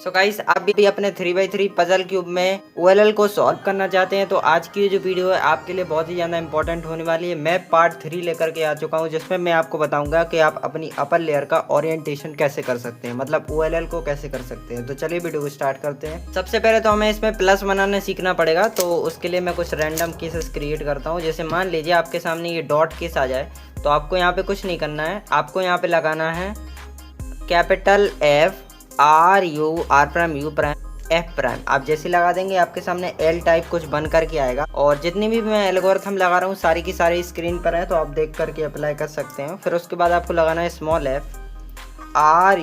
So guys, आप भी अपने 3x3 पजल क्यूब में OLL को सॉल्व करना चाहते हैं तो आज की जो वीडियो है आपके लिए बहुत ही ज़्यादा इंपॉर्टेंट होने वाली है। मैं पार्ट 3 लेकर के आ चुका हूं जिसमें मैं आपको बताऊंगा कि आप अपनी अपर लेयर का ओरिएंटेशन कैसे कर सकते हैं, मतलब OLL को कैसे कर सकते हैं। तो चलिए वीडियो को स्टार्ट करते हैं। सबसे पहले तो हमें इसमें प्लस बनाना सीखना पड़ेगा, तो उसके लिए मैं कुछ रैंडम केसेस क्रिएट करता हूँ। जैसे मान लीजिए आपके सामने ये डॉट केस आ जाए तो आपको यहाँ पे कुछ नहीं करना है, आपको यहाँ पे लगाना है capital F R F prime. आप जैसे लगा देंगे आपके सामने L टाइप कुछ बन करके आएगा। और जितनी भी मैं एल्गोरिथम लगा रहा हूँ सारी की सारी स्क्रीन पर है, तो आप देख करके अप्लाई कर सकते हैं। फिर उसके बाद आपको लगाना है small f R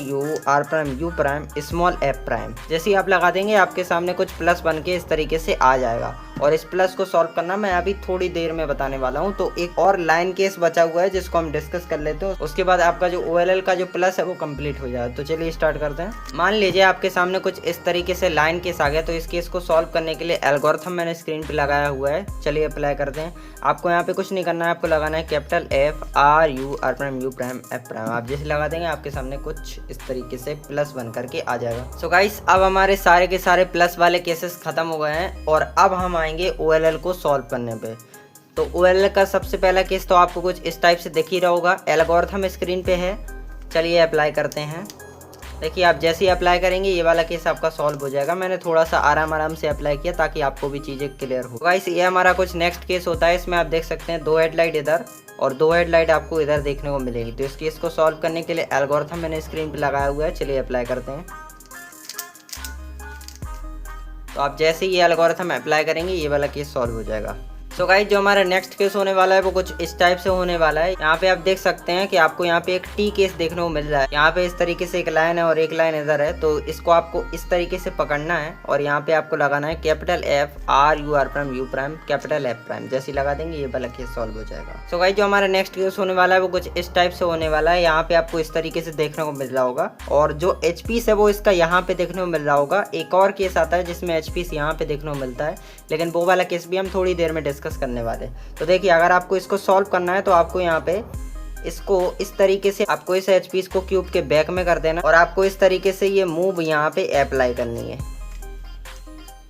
small f prime. जैसे ही आप लगा देंगे आपके सामने कुछ प्लस बन के इस तरीके से आ जाएगा। और इस प्लस को सॉल्व करना मैं अभी थोड़ी देर में बताने वाला हूं। तो एक और लाइन केस बचा हुआ है जिसको हम डिस्कस कर लेते हैं, उसके बाद आपका जो OLL का जो प्लस है वो कंप्लीट हो जाए। तो चलिए स्टार्ट करते हैं। मान लीजिए आपके सामने कुछ इस तरीके से लाइन केस आ गया, तो इस केस को सॉल्व करने के लिए एल्गोरिथम मैंने स्क्रीन पे लगाया हुआ है। चलिए अप्लाई करते हैं। आपको यहाँ पे कुछ नहीं करना है, आपको लगाना है कैपिटल F F प्राइम। आप जैसे लगा देंगे आपके सामने कुछ इस तरीके से प्लस बन करके आ जाएगा। सो गाइस, अब हमारे सारे के सारे प्लस वाले केसेस खत्म हो गए हैं और अब हम आएंगे OLL को सॉल्व करने पे। तो OLL का सबसे पहला केस तो आपको कुछ इस टाइप से दिख ही रहा होगा, एल्गोरिथम स्क्रीन पे है। चलिए अप्लाई करते हैं। देखिए, आप जैसे ही अप्लाई करेंगे ये वाला केस आपका सॉल्व हो जाएगा। मैंने थोड़ा सा आराम से अप्लाई किया ताकि आपको भी चीज़ें क्लियर हो। गाइस, ये हमारा कुछ नेक्स्ट केस होता है। इसमें आप देख सकते हैं 2 हेडलाइट इधर और 2 हेडलाइट आपको इधर देखने को मिलेगी। तो इस केस को सॉल्व करने के लिए एल्गोरिथम मैंने स्क्रीन पर लगाया हुआ है। चलिए अप्लाई करते हैं। तो आप जैसे ही ये एल्गोरिथम अप्लाई करेंगे ये वाला केस सॉल्व हो जाएगा। सो गाइस, जो हमारा नेक्स्ट केस होने वाला है वो कुछ इस टाइप से होने वाला है। यहाँ पे आप देख सकते हैं कि आपको यहाँ पे एक टी केस देखने को मिल रहा है। यहाँ पे इस तरीके से एक लाइन है और एक लाइन इधर है, तो इसको आपको इस तरीके से पकड़ना है और यहाँ पे आपको लगाना है capital F R capital F prime. जैसे लगा देंगे ये वाला केस सॉल्व हो जाएगा। सो गाइस, जो हमारा नेक्स्ट केस होने वाला है वो कुछ इस टाइप से होने वाला है। यहाँ पे आपको इस तरीके से देखने को मिल रहा होगा और जो एच पीस है वो इसका यहाँ पे देखने को मिल रहा होगा। एक और केस आता है जिसमें एच पीस यहाँ पे देखने को मिलता है, लेकिन वो वाला केस भी हम थोड़ी देर में डिस्कस करने वाले। तो देखिए, अगर आपको इसको सॉल्व करना है तो आपको यहाँ पे इसको इस तरीके से आपको इस एच पीस को क्यूब के बैक में कर देना और आपको इस तरीके से ये मूव यहाँ पे अप्लाई करनी है।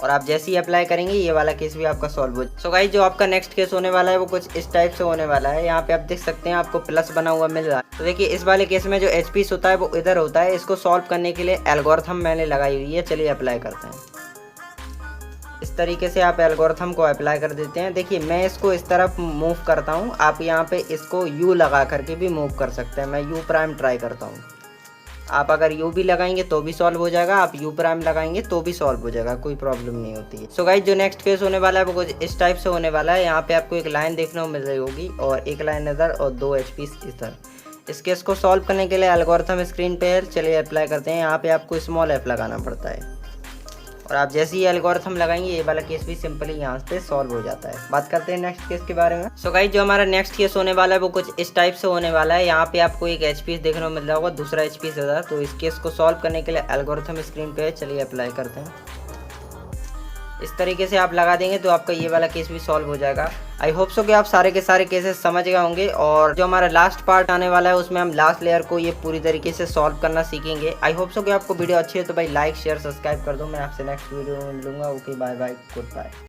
और आप जैसे ही अप्लाई करेंगे ये वाला केस भी आपका सॉल्व हो जाएगा। सो गाइस, जो आपका नेक्स्ट केस होने वाला है वो कुछ इस टाइप से होने वाला है। यहाँ पे आप देख सकते हैं आपको प्लस बना हुआ मिल रहा है। तो देखिए, इस वाले केस में जो एच पीस होता है वो इधर होता है। इसको सॉल्व करने के लिए एल्गोरिथम मैंने लगाई हुई है। चलिए अप्लाई करते हैं। इस तरीके से आप एल्गोरिथम को अप्लाई कर देते हैं। देखिए, मैं इसको इस तरफ मूव करता हूँ, आप यहाँ पे इसको U लगा करके भी मूव कर सकते हैं। मैं U प्राइम ट्राई करता हूँ। आप अगर U भी लगाएंगे तो भी सॉल्व हो जाएगा, आप U प्राइम लगाएंगे तो भी सॉल्व हो जाएगा, कोई प्रॉब्लम नहीं होती है। सो गाइस, जो नेक्स्ट केस होने वाला है वो कुछ इस टाइप से होने वाला है। यहाँ पे आपको एक लाइन देखने को मिल रही होगी और एक लाइन इधर और 2 एच पीस इधर। इस केस को सॉल्व करने के लिए एल्गोरिथम स्क्रीन पे है। चलिए अप्लाई करते हैं। यहाँ पे आपको स्मॉल f लगाना पड़ता है और आप जैसे ही एल्गोरिथम लगाएंगे ये वाला केस भी सिंपली यहाँ पे सॉल्व हो जाता है। बात करते हैं नेक्स्ट केस के बारे में। सो गाइस, जो हमारा नेक्स्ट केस होने वाला है वो कुछ इस टाइप से होने वाला है। यहाँ पे आपको एक एच पीस देखने को मिल रहा होगा, दूसरा एच पीस इधर। तो इस केस को सॉल्व करने के लिए एल्गोरिथम स्क्रीन पे है। चलिए अप्लाई करते हैं। इस तरीके से आप लगा देंगे तो आपका ये वाला केस भी सॉल्व हो जाएगा। आई होप सो कि आप सारे के सारे केसेस समझ गए होंगे। और जो हमारा लास्ट पार्ट आने वाला है उसमें हम लास्ट लेयर को ये पूरी तरीके से सॉल्व करना सीखेंगे। आई होप सो कि आपको वीडियो अच्छी है तो भाई लाइक शेयर सब्सक्राइब कर दो। मैं आपसे नेक्स्ट वीडियो में मिलूंगा। Okay, bye bye, good bye.